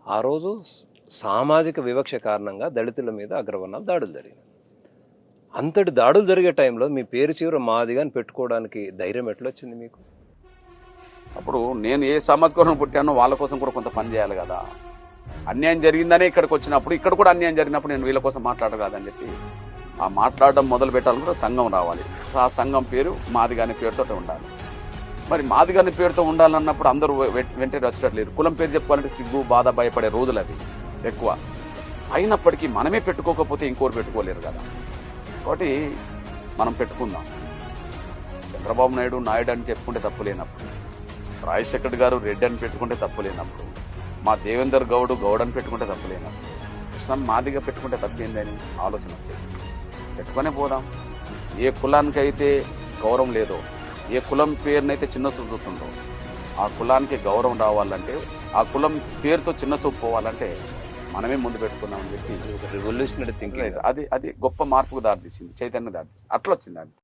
ఆ రోజు సామాజిక వివక్ష కారణంగా దళితుల మీద అగ్రవర్ణాలు దాడులు జరిగినాయి. అంతటి దాడులు జరిగే టైంలో మీ పేరు చివర మాదిగా అని పెట్టుకోవడానికి ధైర్యం ఎట్లా వచ్చింది మీకు? అప్పుడు నేను ఏ సామాజిక వర్గం పుట్టానో వాళ్ళ కోసం కూడా కొంత పని చేయాలి కదా. అన్యాయం జరిగిందనే ఇక్కడికి వచ్చినప్పుడు, ఇక్కడ కూడా అన్యాయం జరిగినప్పుడు నేను వీళ్ళ కోసం మాట్లాడరాదని చెప్పి ఆ మాట్లాడడం మొదలు పెట్టాలి కూడా సంఘం రావాలి. ఆ సంఘం పేరు మాదిగాని పేరుతో ఉండాలి. మరి మాదిగాని పేరుతో ఉండాలన్నప్పుడు అందరూ వెంటనే వచ్చేటట్లేరు. కులం పేరు చెప్పుకోవాలంటే సిగ్గు, బాధ, భయపడే రోజులు అవి ఎక్కువ. అయినప్పటికీ మనమే పెట్టుకోకపోతే ఇంకోరు పెట్టుకోలేరు కదా. కాబట్టి మనం పెట్టుకుందాం. చంద్రబాబు నాయుడు నాయుడు అని చెప్పుకుంటే తప్పు లేనప్పుడు, రాజశేఖర్ గారు రెడ్డి అని పెట్టుకుంటే తప్పు లేనప్పుడు, మా దేవేందర్ గౌడ్ గౌడ్ అని పెట్టుకుంటే తప్పు లేనప్పుడు, కృష్ణ మాదిగా పెట్టుకుంటే తప్పేందని ఆలోచన వచ్చేసింది. పెట్టుకునే పోదాం. ఏ కులానికైతే గౌరవం లేదో, ఏ కులం పేరునైతే చిన్న చూపు చూస్తుందో, ఆ కులానికి గౌరవం రావాలంటే, ఆ కులం పేరుతో చిన్న చూపు పోవాలంటే మనమే ముందు పెట్టుకుందామని చెప్పి రెవల్యూషనరీ థింకింగ్. అది గొప్ప మార్పుకు దారితీసింది, చైతన్యం దారితీసింది. అట్లా వచ్చింది అది.